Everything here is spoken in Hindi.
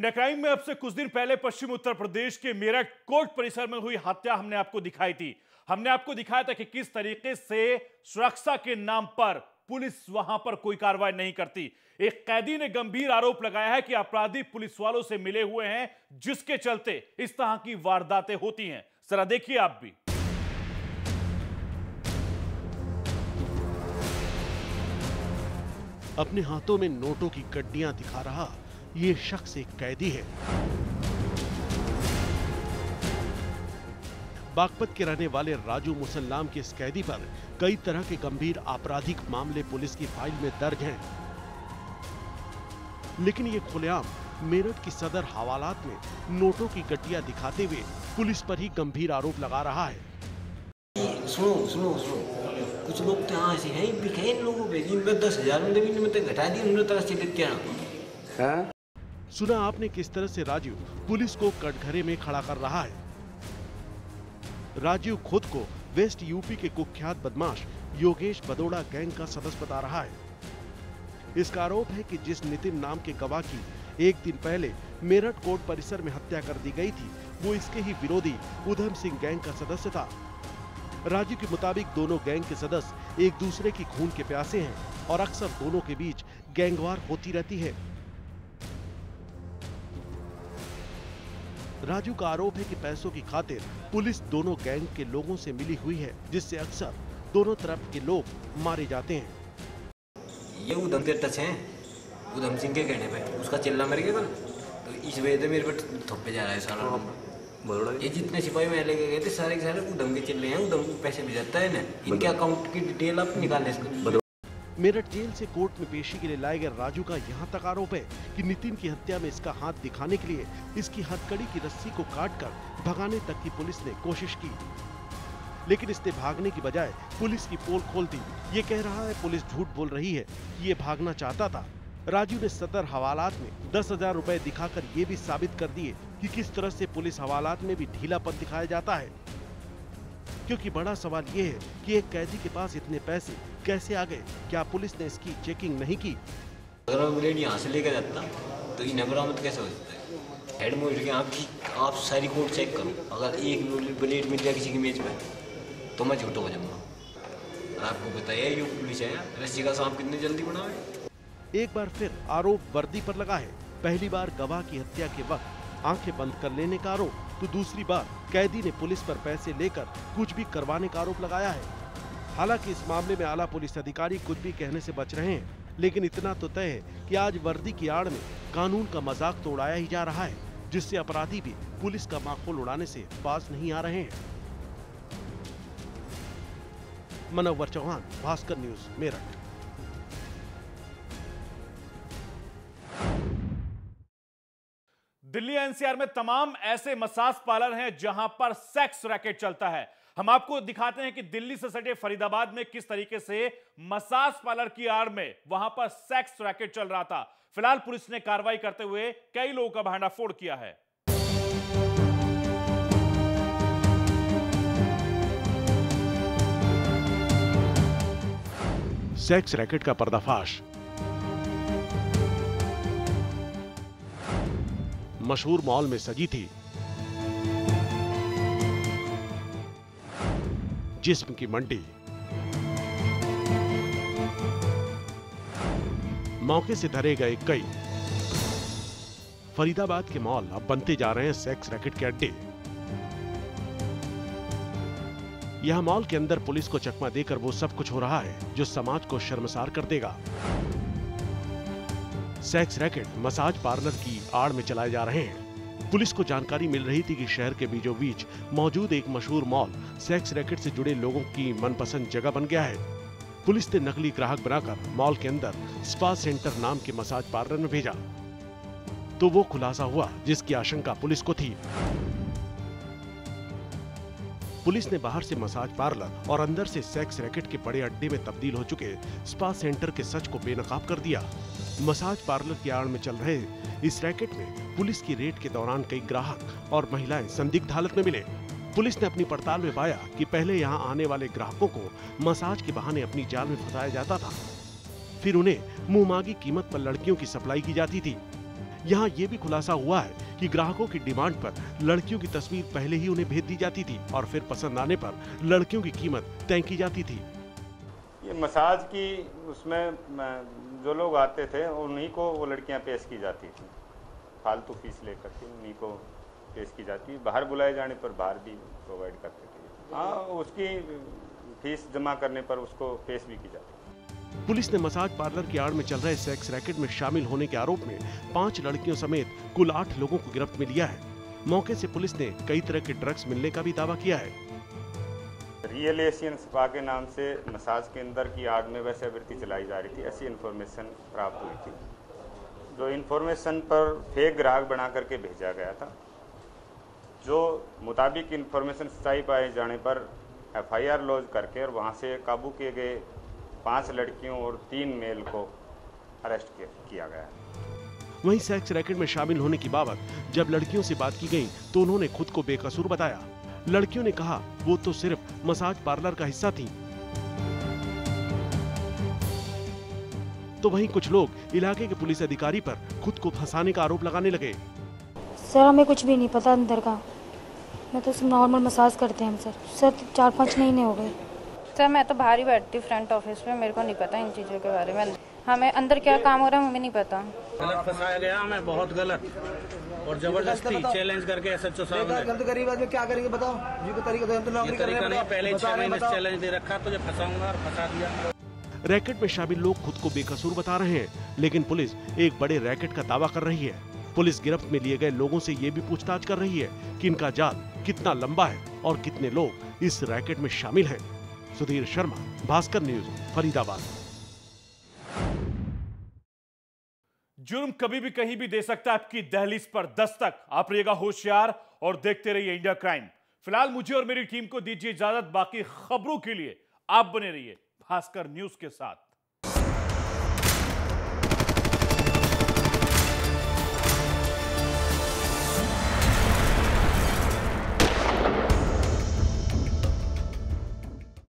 इंडिया क्राइम में अब से कुछ दिन पहले पश्चिम उत्तर प्रदेश के मेरठ कोर्ट परिसर में हुई हत्या हमने आपको दिखाई थी। हमने आपको दिखाया था कि किस तरीके से सुरक्षा के नाम पर पुलिस वहां पर कोई कार्रवाई नहीं करती। एक कैदी ने गंभीर आरोप लगाया है कि अपराधी पुलिस वालों से मिले हुए हैं, जिसके चलते इस तरह की वारदातें होती हैं। जरा देखिए आप भी। अपने हाथों में नोटों की गड्डियां दिखा रहा ये शख्स एक कैदी है। बागपत के रहने वाले राजू मुसल्लाम के इस कैदी पर कई तरह के गंभीर आपराधिक मामले पुलिस की फाइल में दर्ज हैं। लेकिन ये खुलेआम मेरठ की सदर हवालात में नोटों की गड्डियां दिखाते हुए पुलिस पर ही गंभीर आरोप लगा रहा है। सुनो कुछ लोग तो यहाँ ऐसे हैं भी इन लोगों पे जिनमें 10,000 में तो घटा दी उन्होंने तरह से क्या। सुना आपने किस तरह से राजू पुलिस को कटघरे में खड़ा कर रहा है। राजू खुद को वेस्ट यूपी के कुख्यात बदमाश योगेश बदोड़ा गैंग का सदस्य बता रहा है। इसका आरोप है कि जिस नितिन नाम के गवाह की एक दिन पहले मेरठ कोर्ट परिसर में हत्या कर दी गई थी, वो इसके ही विरोधी उधम सिंह गैंग का सदस्य था। राजू के मुताबिक दोनों गैंग के सदस्य एक दूसरे की खून के प्यासे हैं और अक्सर दोनों के बीच गैंगवार होती रहती है। राजू का आरोप है कि पैसों की खातिर पुलिस दोनों गैंग के लोगों से मिली हुई है, जिससे अक्सर दोनों तरफ के लोग मारे जाते हैं। ये उधम के टच हैं, उधम सिंह के कहने पे उसका चिल्ला मर गया था, तो इस वजह से मेरे पे थप्पे जा रहा है सारा। ये जितने सिपाही में लेके गए थे सारे के सारे उधम के चिल्ले हैं, उधम को पैसे भी जाता है ना, इनके अकाउंट की डिटेल आप निकालने। मेरठ जेल से कोर्ट में पेशी के लिए लाए गए राजू का यहाँ तक आरोप है कि नितिन की हत्या में इसका हाथ दिखाने के लिए इसकी हथकड़ी की रस्सी को काटकर भगाने तक की पुलिस ने कोशिश की, लेकिन इसने भागने की बजाय पुलिस की पोल खोल दी। ये कह रहा है पुलिस झूठ बोल रही है कि ये भागना चाहता था। राजू ने सदर हवालात में 10,000 रुपए दिखाकर ये भी साबित कर दिए कि किस तरह से पुलिस हवालात में भी ढीलापन दिखाया जाता है। क्योंकि बड़ा सवाल ये है कि एक कैदी के पास इतने पैसे कैसे आ गए? क्या पुलिस ने इसकी चेकिंग नहीं की? अगर ब्लेड यहाँ से लेकर जाता तो इन्हें बरामद कैसे हो सकता है? हेड मोटर के आपकी आप सारी कोर्ट चेक करो, अगर एक ब्लेड मिल जाए किसी की मेज पे तो मैं झूठा हो जाऊंगा। आपको बताइए ये पुलिस है, रस्सी का सांप कितनी जल्दी बनावे। एक बार फिर आरोप वर्दी पर लगा है। पहली बार गवाह की हत्या के वक्त आंखें बंद कर लेने का आरोप, तो दूसरी बार कैदी ने पुलिस पर पैसे लेकर कुछ भी करवाने का आरोप लगाया है। हालांकि इस मामले में आला पुलिस अधिकारी कुछ भी कहने से बच रहे हैं, लेकिन इतना तो तय है कि आज वर्दी की आड़ में कानून का मजाक तो उड़ाया ही जा रहा है, जिससे अपराधी भी पुलिस का माखौल उड़ाने से बाज नहीं आ रहे हैं। मनोवर चौहान, भास्कर न्यूज, मेरठ। दिल्ली एनसीआर में तमाम ऐसे मसाज पार्लर हैं जहां पर सेक्स रैकेट चलता है। हम आपको दिखाते हैं कि दिल्ली से सटे फरीदाबाद में किस तरीके से मसाज पार्लर की आड़ में वहां पर सेक्स रैकेट चल रहा था। फिलहाल पुलिस ने कार्रवाई करते हुए कई लोगों का भांडाफोड़ किया है। सेक्स रैकेट का पर्दाफाश। मशहूर मॉल में सजी थी जिस्म की मंडी। मौके से धरे गए कई। फरीदाबाद के मॉल अब बनते जा रहे हैं सेक्स रैकेट के अड्डे। यहां मॉल के अंदर पुलिस को चकमा देकर वो सब कुछ हो रहा है जो समाज को शर्मसार कर देगा। सेक्स रैकेट मसाज पार्लर की आड़ में चलाए जा रहे हैं। पुलिस को जानकारी मिल रही थी कि शहर के बीचों बीच मौजूद एक मशहूर मॉल सेक्स रैकेट से जुड़े लोगों की मनपसंद जगह बन गया है। पुलिस ने नकली ग्राहक बनाकर मॉल के अंदर स्पा सेंटर नाम के मसाज पार्लर में भेजा, तो वो खुलासा हुआ जिसकी आशंका पुलिस को थी। पुलिस ने बाहर से मसाज पार्लर और अंदर से सेक्स रैकेट के बड़े अड्डे में तब्दील हो चुके स्पा सेंटर के सच को बेनकाब कर दिया। मसाज पार्लर की आड़ में चल रहे इस रैकेट में पुलिस की रेड के दौरान कई ग्राहक और महिलाएं संदिग्ध हालत में मिले। पुलिस ने अपनी पड़ताल में पाया कि पहले यहां आने वाले ग्राहकों को मसाज के बहाने अपनी जाल में फंसाया जाता था, फिर उन्हें मुंहमांगी कीमत पर लड़कियों की सप्लाई की जाती थी। यहाँ ये भी खुलासा हुआ है कि ग्राहकों की डिमांड पर लड़कियों की तस्वीर पहले ही उन्हें भेज दी जाती थी और फिर पसंद आने पर लड़कियों की कीमत तय की जाती थी। ये मसाज की उसमें जो लोग आते थे उन्हीं को वो लड़कियां पेश की जाती थी, फालतू फीस लेकर के उन्हीं को पेश की जाती। बाहर बुलाए जाने पर बाहर भी प्रोवाइड करते थे। हाँ, उसकी फीस जमा करने पर उसको पेश भी की जाती। पुलिस ने मसाज पार्लर की आड़ में चल रहे सेक्स रैकेट में शामिल होने के आरोप में 5 लड़कियों समेत कुल 8 लोगों को गिरफ्त में लिया है। मौके से पुलिस ने कई तरह के ड्रग्स मिलने का भी दावा किया है। रियल एशियन स्पा के नाम से मसाज के अंदर की आड़ में वैसे आवृत्ति चलाई जा रही थी, ऐसी इन्फॉर्मेशन प्राप्त हुई थी, जो इन्फॉर्मेशन पर फेक ग्राहक बना करके भेजा गया था। जो मुताबिक इन्फॉर्मेशन सच्चाई पाए जाने पर FIR लॉन्च करके और वहाँ से काबू किए गए 5 लड़कियों और 3 मेल को अरेस्ट किया गया। वहीं सेक्स रैकेट में शामिल होने की बाबत जब लड़कियों से बात की गई तो उन्होंने खुद को बेकसूर बताया। लड़कियों ने कहा वो तो सिर्फ मसाज पार्लर का हिस्सा थी। तो वहीं कुछ लोग इलाके के पुलिस अधिकारी पर खुद को फंसाने का आरोप लगाने लगे। सर हमें कुछ भी नहीं पता अंदर का, मैं तो सिर्फ नॉर्मल मसाज करते हैं हम सर 4-5 महीने हो गए। सर मैं तो बाहर ही बैठती हूँ फ्रंट ऑफिस में, मेरे को नहीं पता इन चीज़ों के बारे में। हमें अंदर क्या काम हो रहा है हमें नहीं पता। गलत फंसाया गया हमें, बहुत गलत और जबरदस्ती चैलेंज करके SHO साहब ने। गलत गरीब आदमी क्या करेंगे बताओ, जी को तरीका तो नौकरी कर रहे हैं। पहले 6 महीने चैलेंज दे रखा, तुझे फंसाऊंगा और फंसा दिया। रैकेट में शामिल लोग खुद को बेकसूर बता रहे हैं, लेकिन पुलिस एक बड़े रैकेट का दावा कर रही है। पुलिस गिरफ्त में लिए गए लोगों से ये भी पूछताछ कर रही है कि इनका जाल कितना लंबा है और कितने लोग इस रैकेट में शामिल हैं। सुधीर शर्मा, भास्कर न्यूज, फरीदाबाद। जुर्म कभी भी कहीं भी दे सकता है आपकी दहलीज पर दस्तक। आप रहिएगा होशियार और देखते रहिए इंडिया क्राइम। फिलहाल मुझे और मेरी टीम को दीजिए इजाजत। बाकी खबरों के लिए आप बने रहिए भास्कर न्यूज के साथ।